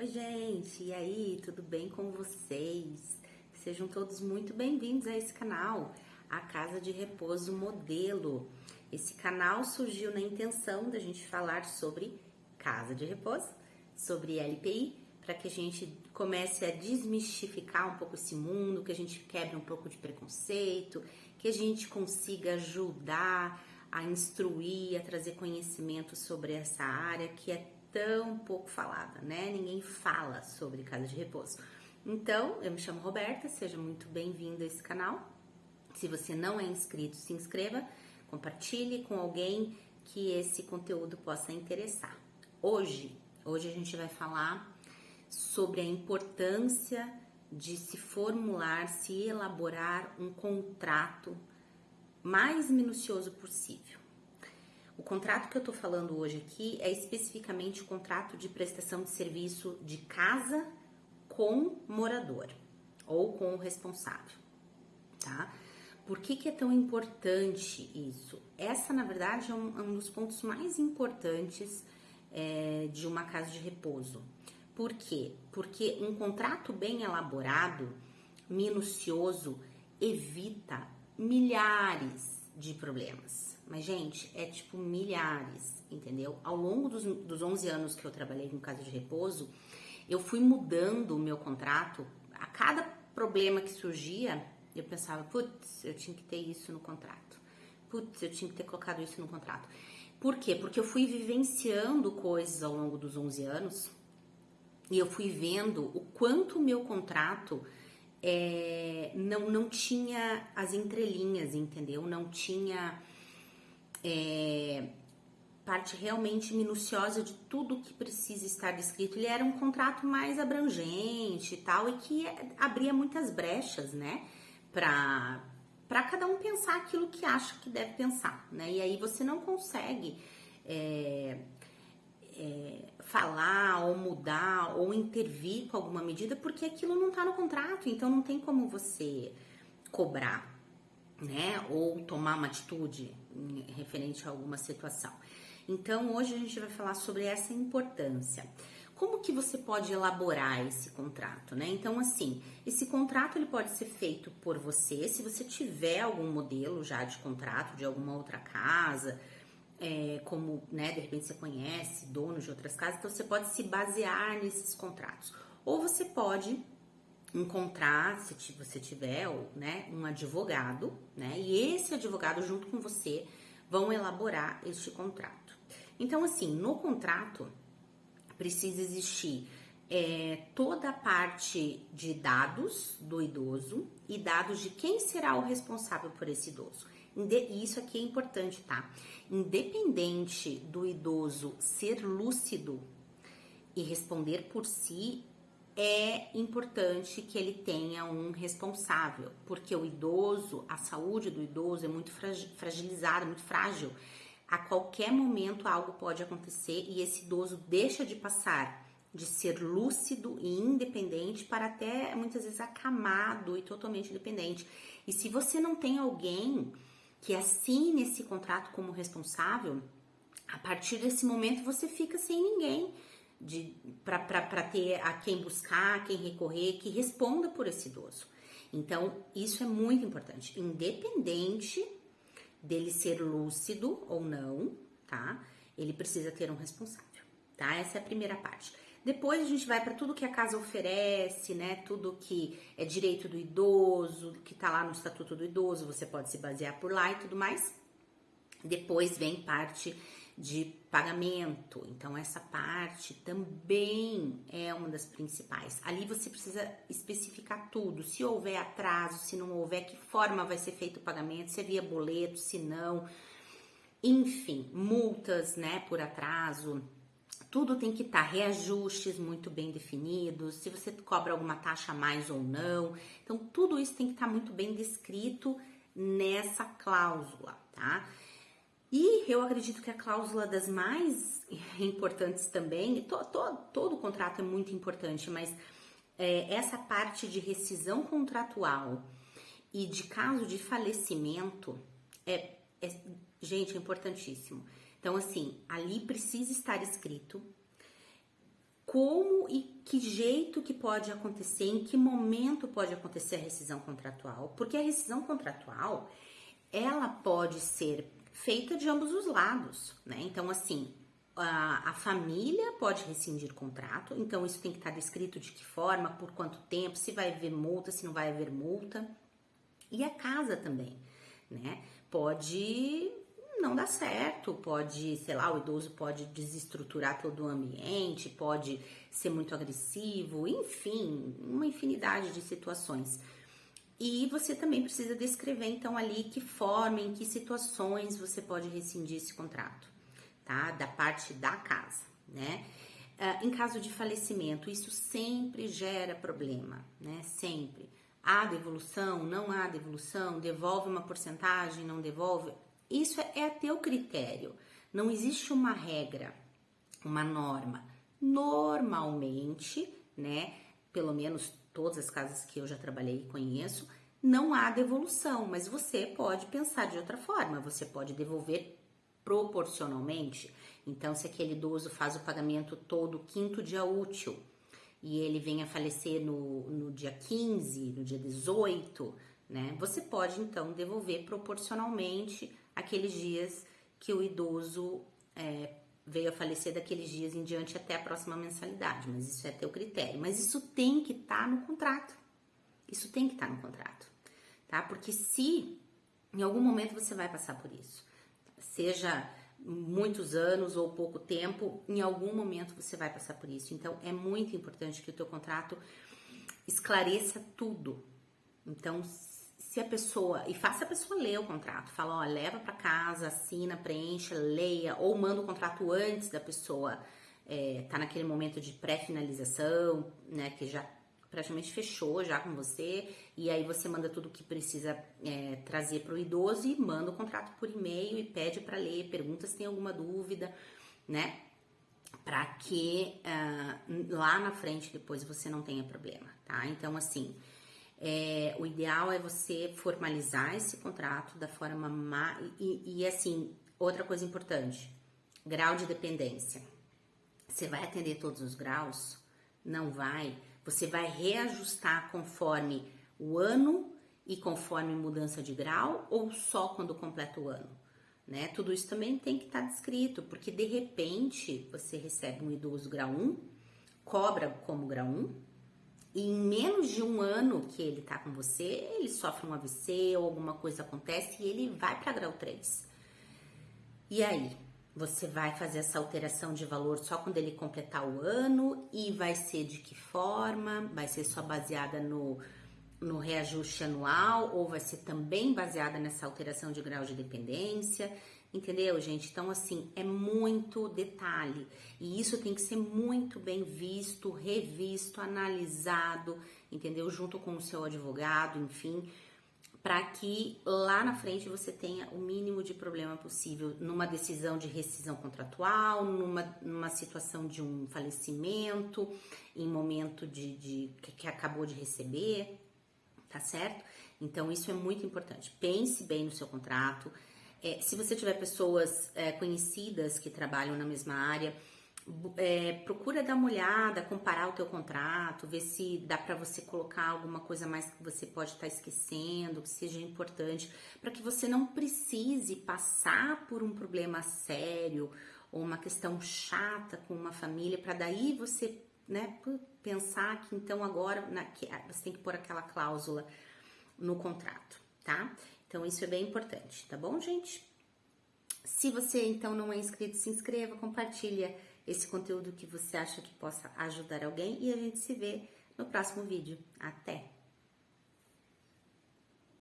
Oi, gente, e aí, tudo bem com vocês? Sejam todos muito bem-vindos a esse canal, a Casa de Repouso Modelo. Esse canal surgiu na intenção da gente falar sobre casa de repouso, sobre LPI, para que a gente comece a desmistificar um pouco esse mundo, que a gente quebre um pouco de preconceito, que a gente consiga ajudar a instruir, a trazer conhecimento sobre essa área que é tão pouco falada, né? Ninguém fala sobre casa de repouso. Então, eu me chamo Roberta, seja muito bem-vindo a esse canal. Se você não é inscrito, se inscreva, compartilhe com alguém que esse conteúdo possa interessar. Hoje a gente vai falar sobre a importância de se formular, se elaborar um contrato mais minucioso possível. O contrato que eu tô falando hoje aqui é especificamente o contrato de prestação de serviço de casa com morador ou com o responsável, tá? Por que é tão importante isso? Essa, na verdade, é um dos pontos mais importantes de uma casa de repouso. Por quê? Porque um contrato bem elaborado, minucioso, evita milhares de problemas. Mas, gente, é tipo milhares, entendeu? Ao longo dos 11 anos que eu trabalhei com casa de repouso, eu fui mudando o meu contrato. A cada problema que surgia, eu pensava, putz, eu tinha que ter isso no contrato. Putz, eu tinha que ter colocado isso no contrato. Por quê? Porque eu fui vivenciando coisas ao longo dos 11 anos e eu fui vendo o quanto o meu contrato não tinha as entrelinhas, entendeu? Não tinha parte realmente minuciosa de tudo que precisa estar descrito. Ele era um contrato mais abrangente e tal, e que abria muitas brechas, né, para cada um pensar aquilo que acha que deve pensar, né, e aí você não consegue falar ou mudar ou intervir com alguma medida porque aquilo não tá no contrato, então não tem como você cobrar, né, ou tomar uma atitude referente a alguma situação. Então, hoje a gente vai falar sobre essa importância. Como que você pode elaborar esse contrato, né? Então, assim, esse contrato ele pode ser feito por você, se você tiver algum modelo já de contrato de alguma outra casa, como, né, de repente você conhece donos de outras casas, então você pode se basear nesses contratos. Ou você pode encontrar, se você tiver, né, um advogado, né, e esse advogado junto com você vão elaborar este contrato. Então, assim, no contrato precisa existir toda a parte de dados do idoso e dados de quem será o responsável por esse idoso. E isso aqui é importante, tá? Independente do idoso ser lúcido e responder por si, é importante que ele tenha um responsável, porque o idoso, a saúde do idoso é muito fragilizada, muito frágil. A qualquer momento algo pode acontecer e esse idoso deixa de passar de ser lúcido e independente para até muitas vezes acamado e totalmente dependente. E se você não tem alguém que assine esse contrato como responsável, a partir desse momento você fica sem ninguém para ter a quem buscar, a quem recorrer, que responda por esse idoso. Então, isso é muito importante, independente dele ser lúcido ou não, tá? Ele precisa ter um responsável, tá? Essa é a primeira parte. Depois a gente vai para tudo que a casa oferece, né? Tudo que é direito do idoso, que tá lá no Estatuto do Idoso, você pode se basear por lá e tudo mais. Depois vem parte de pagamento, então essa parte também é uma das principais. Ali você precisa especificar tudo, se houver atraso, se não houver, que forma vai ser feito o pagamento, se é via boleto, se não, enfim, multas, né, por atraso. Tudo tem que estar, reajustes muito bem definidos, se você cobra alguma taxa a mais ou não. Então, tudo isso tem que estar muito bem descrito nessa cláusula, tá? E eu acredito que a cláusula das mais importantes também, todo contrato é muito importante, mas essa parte de rescisão contratual e de caso de falecimento, gente, é importantíssimo. Então, assim, ali precisa estar escrito como e que jeito que pode acontecer, em que momento pode acontecer a rescisão contratual, porque a rescisão contratual, ela pode ser feita de ambos os lados, né? Então, assim, a família pode rescindir o contrato, então isso tem que estar descrito de que forma, por quanto tempo, se vai haver multa, se não vai haver multa. E a casa também, né? Pode não dar certo, pode, sei lá, o idoso pode desestruturar todo o ambiente, pode ser muito agressivo, enfim, uma infinidade de situações. E você também precisa descrever, então, ali que forma, em que situações você pode rescindir esse contrato, tá? Da parte da casa, né? Em caso de falecimento, isso sempre gera problema, né? Sempre. Há devolução, não há devolução, devolve uma porcentagem, não devolve. Isso é a teu critério. Não existe uma regra, uma norma. Normalmente, né? Pelo menos todas as casas que eu já trabalhei e conheço, não há devolução, mas você pode pensar de outra forma, você pode devolver proporcionalmente. Então, se aquele idoso faz o pagamento todo quinto dia útil e ele vem a falecer no dia 15, no dia 18, né? Você pode, então, devolver proporcionalmente aqueles dias que o idoso veio a falecer, daqueles dias em diante até a próxima mensalidade, mas isso é teu critério. Mas isso tem que estar no contrato. Isso tem que estar no contrato, tá? Porque se em algum momento você vai passar por isso, seja muitos anos ou pouco tempo, em algum momento você vai passar por isso. Então, é muito importante que o teu contrato esclareça tudo. Então, se a pessoa, e faça a pessoa ler o contrato, fala, ó, leva para casa, assina, preencha, leia, ou manda o contrato antes da pessoa tá naquele momento de pré-finalização, né, que já praticamente fechou já com você, e aí você manda tudo que precisa trazer para o idoso e manda o contrato por e-mail e pede para ler, pergunta se tem alguma dúvida, né, para que lá na frente depois você não tenha problema, tá? Então, assim, o ideal é você formalizar esse contrato da forma e assim, outra coisa importante, grau de dependência. Você vai atender todos os graus? Não vai. Você vai reajustar conforme o ano e conforme mudança de grau ou só quando completa o ano? Né? Tudo isso também tem que estar descrito, porque de repente você recebe um idoso grau 1, cobra como grau 1, e em menos de um ano que ele tá com você, ele sofre um AVC ou alguma coisa acontece e ele vai para grau 3. E aí? Você vai fazer essa alteração de valor só quando ele completar o ano e vai ser de que forma? Vai ser só baseada no reajuste anual ou vai ser também baseada nessa alteração de grau de dependência? Entendeu, gente? Então, assim, é muito detalhe e isso tem que ser muito bem visto, revisto, analisado, entendeu? Junto com o seu advogado, enfim, para que lá na frente você tenha o mínimo de problema possível numa decisão de rescisão contratual, numa situação de um falecimento, em momento que acabou de receber, tá certo? Então, isso é muito importante. Pense bem no seu contrato. Se você tiver pessoas conhecidas que trabalham na mesma área, procura dar uma olhada, comparar o teu contrato, ver se dá para você colocar alguma coisa mais que você pode estar esquecendo, que seja importante, para que você não precise passar por um problema sério ou uma questão chata com uma família, para daí você, né, pensar que então agora que você tem que pôr aquela cláusula no contrato, tá? Então isso é bem importante, tá bom, gente? Se você então não é inscrito, se inscreva, compartilha esse conteúdo que você acha que possa ajudar alguém e a gente se vê no próximo vídeo. Até!